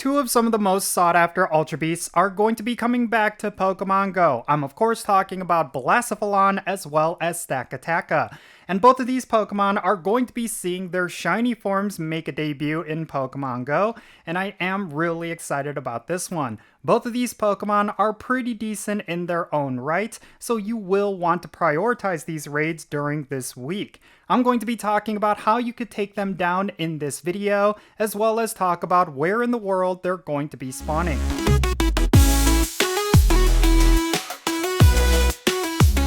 two of some of the most sought after Ultra Beasts are going to be coming back to Pokemon Go. I'm of course talking about Blacephalon as well as Stakataka. And both of these Pokemon are going to be seeing their shiny forms make a debut in Pokemon Go, and I am really excited about this one. Both of these Pokemon are pretty decent in their own right, so you will want to prioritize these raids during this week. I'm going to be talking about how you could take them down in this video, as well as talk about where in the world they're going to be spawning.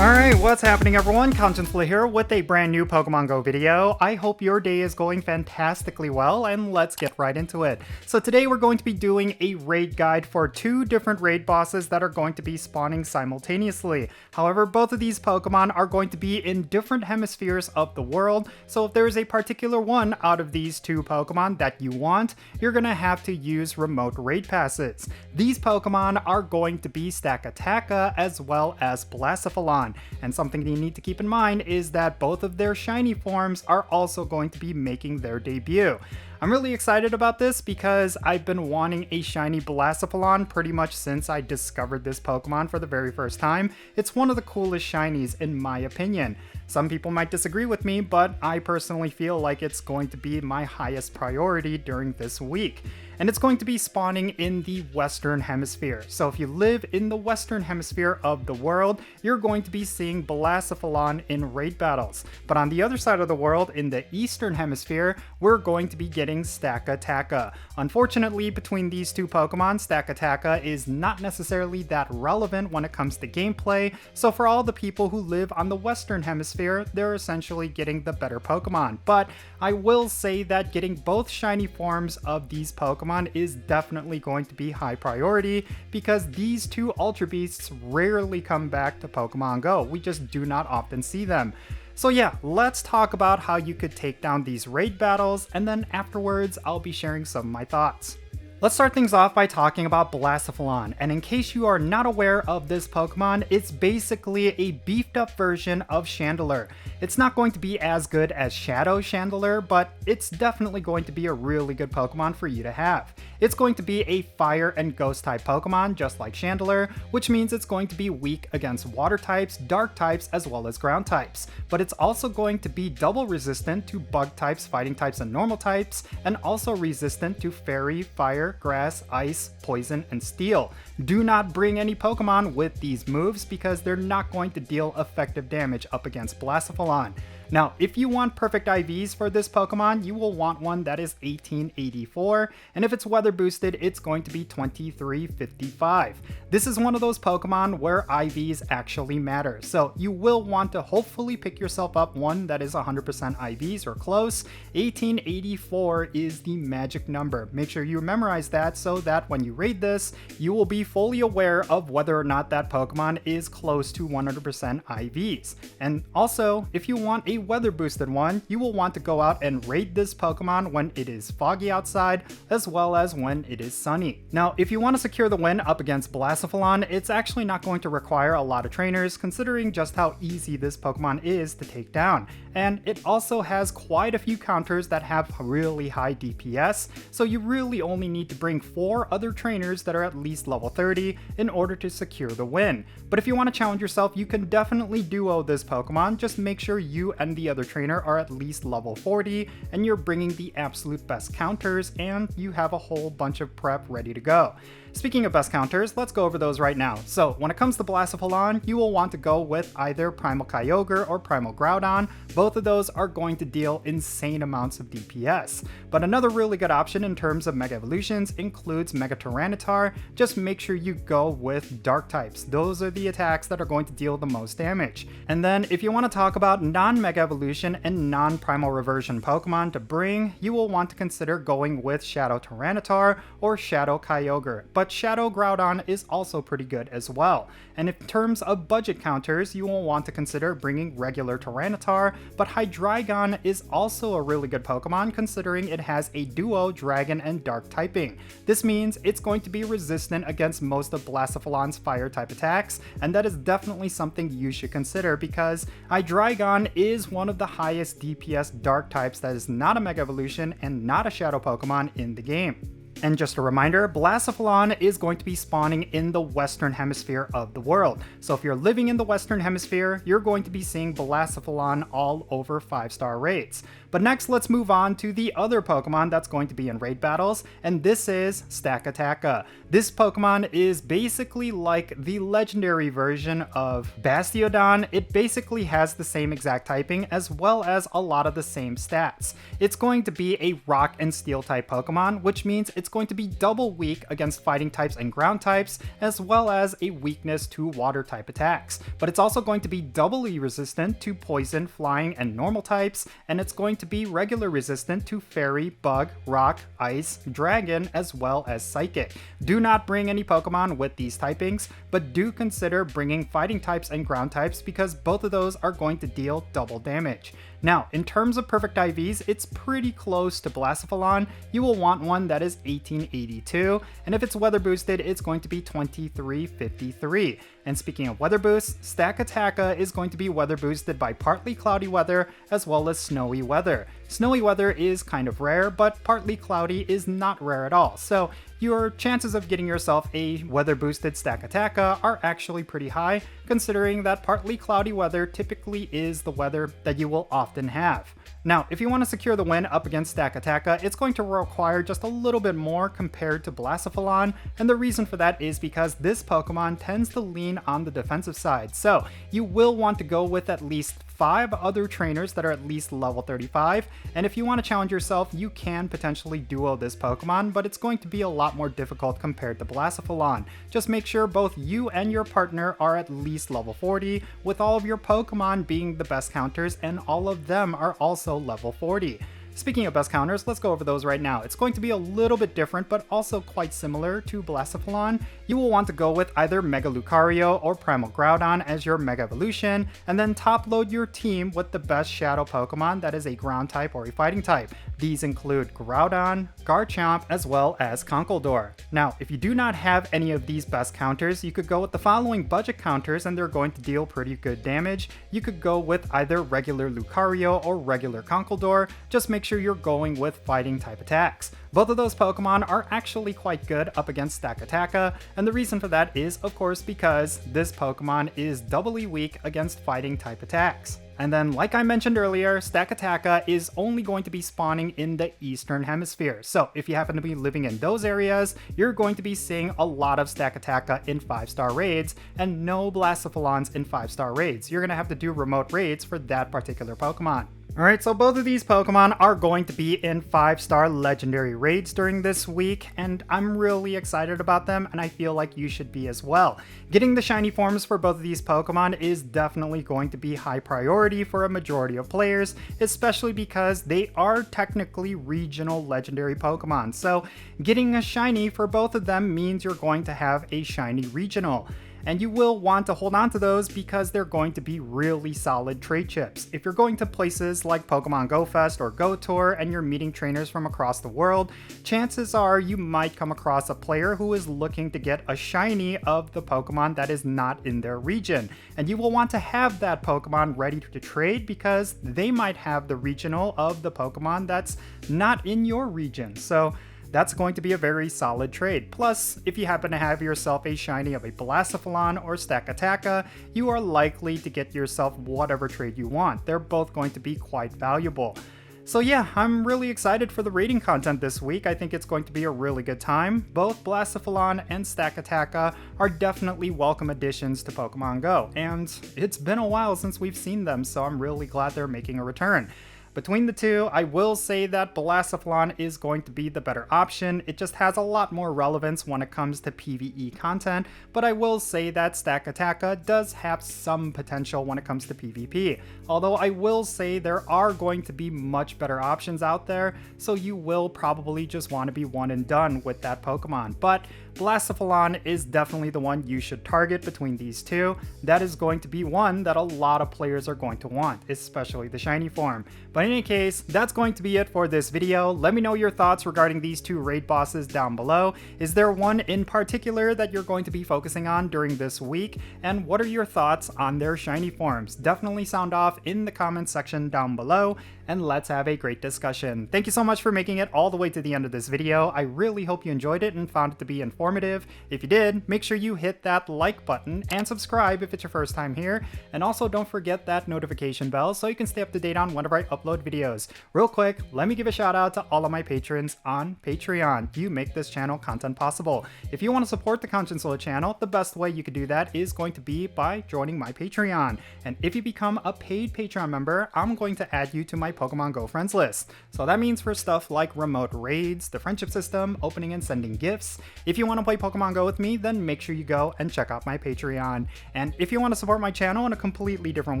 Alright, what's happening everyone? Jinsula here with a brand new Pokemon Go video. I hope your day is going fantastically well, and let's get right into it. So today we're going to be doing a raid guide for two different raid bosses that are going to be spawning simultaneously. However, both of these Pokemon are going to be in different hemispheres of the world, so if there is a particular one out of these two Pokemon that you want, you're going to have to use remote raid passes. These Pokemon are going to be Stakataka as well as Blacephalon. And something you need to keep in mind is that both of their shiny forms are also going to be making their debut. I'm really excited about this because I've been wanting a shiny Blacephalon pretty much since I discovered this Pokemon for the very first time. It's one of the coolest shinies in my opinion. Some people might disagree with me, but I personally feel like it's going to be my highest priority during this week. And it's going to be spawning in the Western Hemisphere. So if you live in the Western Hemisphere of the world, you're going to be seeing Blacephalon in raid battles. But on the other side of the world, in the Eastern Hemisphere, we're going to be getting Stakataka. Unfortunately, between these two Pokemon, Stakataka is not necessarily that relevant when it comes to gameplay, so for all the people who live on the Western Hemisphere, they're essentially getting the better Pokemon. But I will say that getting both shiny forms of these Pokemon is definitely going to be high priority because these two Ultra Beasts rarely come back to Pokemon Go. We just do not often see them. So yeah, let's talk about how you could take down these raid battles, and then afterwards I'll be sharing some of my thoughts. Let's start things off by talking about Blacephalon, and in case you are not aware of this Pokemon, it's basically a beefed up version of Chandelure. It's not going to be as good as Shadow Chandelure, but it's definitely going to be a really good Pokemon for you to have. It's going to be a fire and ghost type Pokemon just like Chandelure, which means it's going to be weak against water types, dark types, as well as ground types. But it's also going to be double resistant to bug types, fighting types, and normal types, and also resistant to fairy, fire, grass, ice, poison, and steel. Do not bring any Pokemon with these moves because they're not going to deal effective damage up against Blacephalon. Now, if you want perfect IVs for this Pokemon, you will want one that is 1884, and if it's weather boosted, it's going to be 2355. This is one of those Pokemon where IVs actually matter, so you will want to hopefully pick yourself up one that is 100% IVs or close. 1884 is the magic number. Make sure you memorize that so that when you raid this, you will be fully aware of whether or not that Pokemon is close to 100% IVs. And also, if you want a weather boosted one, you will want to go out and raid this Pokemon when it is foggy outside as well as when it is sunny. Now, if you want to secure the win up against Blacephalon, it's actually not going to require a lot of trainers considering just how easy this Pokemon is to take down. And it also has quite a few counters that have really high DPS, so you really only need to bring 4 other trainers that are at least level 30 in order to secure the win. But if you want to challenge yourself, you can definitely duo this Pokemon. Just make sure you and the other trainer are at least level 40 and you're bringing the absolute best counters and you have a whole bunch of prep ready to go. Speaking of best counters, let's go over those right now. So when it comes to Blacephalon, you will want to go with either Primal Kyogre or Primal Groudon. Both of those are going to deal insane amounts of DPS. But another really good option in terms of Mega Evolutions includes Mega Tyranitar. Just make sure you go with Dark types. Those are the attacks that are going to deal the most damage. And then if you want to talk about non-Mega Evolution and non-Primal Reversion Pokemon to bring, you will want to consider going with Shadow Tyranitar or Shadow Kyogre. But Shadow Groudon is also pretty good as well. And in terms of budget counters, you will want to consider bringing regular Tyranitar, but Hydreigon is also a really good Pokemon considering it has a duo Dragon and Dark typing. This means it's going to be resistant against most of Blacephalon's fire type attacks, and that is definitely something you should consider because Hydreigon is one of the highest DPS Dark types that is not a Mega Evolution and not a Shadow Pokemon in the game. And just a reminder, Blacephalon is going to be spawning in the Western Hemisphere of the world. So if you're living in the Western Hemisphere, you're going to be seeing Blacephalon all over 5-star raids. But next, let's move on to the other Pokemon that's going to be in raid battles, and this is Stakataka. This Pokemon is basically like the legendary version of Bastiodon. It basically has the same exact typing as well as a lot of the same stats. It's going to be a rock and steel type Pokemon, which means it's going to be double weak against fighting types and ground types, as well as a weakness to water type attacks. But it's also going to be doubly resistant to poison, flying, and normal types, and it's going to be regular resistant to fairy, bug, rock, ice, dragon, as well as psychic. Do not bring any Pokemon with these typings, but do consider bringing fighting types and ground types because both of those are going to deal double damage. Now, in terms of perfect IVs, it's pretty close to Blacephalon. You will want one that is 1882, and if it's weather boosted, it's going to be 2353. And speaking of weather boosts, Stakataka is going to be weather boosted by partly cloudy weather as well as snowy weather. Snowy weather is kind of rare, but partly cloudy is not rare at all, so your chances of getting yourself a weather boosted Stakataka are actually pretty high, considering that partly cloudy weather typically is the weather that you will often have. Now, if you want to secure the win up against Stakataka, it's going to require just a little bit more compared to Blacephalon, and the reason for that is because this Pokemon tends to lean on the defensive side, so you will want to go with at least 5 other trainers that are at least level 35, and if you want to challenge yourself, you can potentially duo this Pokemon, but it's going to be a lot more difficult compared to Blacephalon. Just make sure both you and your partner are at least level 40, with all of your Pokemon being the best counters, and all of them are also level 40. Speaking of best counters, let's go over those right now. It's going to be a little bit different, but also quite similar to Blacephalon. You will want to go with either Mega Lucario or Primal Groudon as your Mega Evolution, and then top load your team with the best Shadow Pokemon that is a ground type or a fighting type. These include Groudon, Garchomp, as well as Conkeldurr. Now, if you do not have any of these best counters, you could go with the following budget counters and they're going to deal pretty good damage. You could go with either regular Lucario or regular Conkeldurr. Just make sure you're going with fighting type attacks. Both of those Pokemon are actually quite good up against Stakataka, and the reason for that is, of course, because this Pokemon is doubly weak against fighting type attacks. And then, like I mentioned earlier, Stakataka is only going to be spawning in the Eastern Hemisphere. So if you happen to be living in those areas, you're going to be seeing a lot of Stakataka in 5-star raids and no Blacephalons in 5-star raids. You're going to have to do remote raids for that particular Pokemon. Alright, so both of these Pokemon are going to be in 5-star legendary raids during this week, and I'm really excited about them, and I feel like you should be as well. Getting the shiny forms for both of these Pokemon is definitely going to be high priority for a majority of players, especially because they are technically regional legendary Pokemon, so getting a shiny for both of them means you're going to have a shiny regional. And you will want to hold on to those because they're going to be really solid trade chips. If you're going to places like Pokemon Go Fest or Go Tour and you're meeting trainers from across the world, chances are you might come across a player who is looking to get a shiny of the Pokemon that is not in their region. And you will want to have that Pokemon ready to trade because they might have the regional of the Pokemon that's not in your region. So that's going to be a very solid trade. Plus, if you happen to have yourself a shiny of a Blacephalon or Stakataka, you are likely to get yourself whatever trade you want. They're both going to be quite valuable. So yeah, I'm really excited for the raiding content this week. I think it's going to be a really good time. Both Blacephalon and Stakataka are definitely welcome additions to Pokemon Go, and it's been a while since we've seen them, so I'm really glad they're making a return. Between the two, I will say that Blacephalon is going to be the better option. It just has a lot more relevance when it comes to PvE content, but I will say that Stakataka does have some potential when it comes to PvP. Although I will say there are going to be much better options out there, so you will probably just want to be one and done with that Pokemon. But Blacephalon is definitely the one you should target between these two. That is going to be one that a lot of players are going to want, especially the shiny form. But in any case, that's going to be it for this video. Let me know your thoughts regarding these two raid bosses down below. Is there one in particular that you're going to be focusing on during this week? And what are your thoughts on their shiny forms? Definitely sound off in the comments section down below. and let's have a great discussion. Thank you so much for making it all the way to the end of this video. I really hope you enjoyed it and found it to be informative. If you did, make sure you hit that like button and subscribe if it's your first time here. And also don't forget that notification bell so you can stay up to date on whenever I upload videos. Real quick, let me give a shout out to all of my patrons on Patreon. You make this channel content possible. If you want to support the Jinsula channel, the best way you could do that is going to be by joining my Patreon. And if you become a paid Patreon member, I'm going to add you to my Pokemon Go friends list. So that means for stuff like remote raids, the friendship system, opening and sending gifts. If you want to play Pokemon Go with me, then make sure you go and check out my Patreon. And if you want to support my channel in a completely different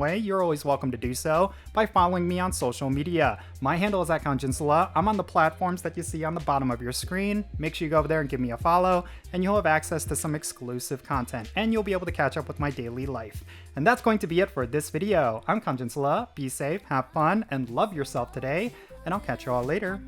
way, you're always welcome to do so by following me on social media. My handle is @Jinsula. I'm on the platforms that you see on the bottom of your screen. Make sure you go over there and give me a follow, and you'll have access to some exclusive content, and you'll be able to catch up with my daily life. And that's going to be it for this video. I'm Jinsula. Be safe, have fun, and love yourself today, and I'll catch you all later.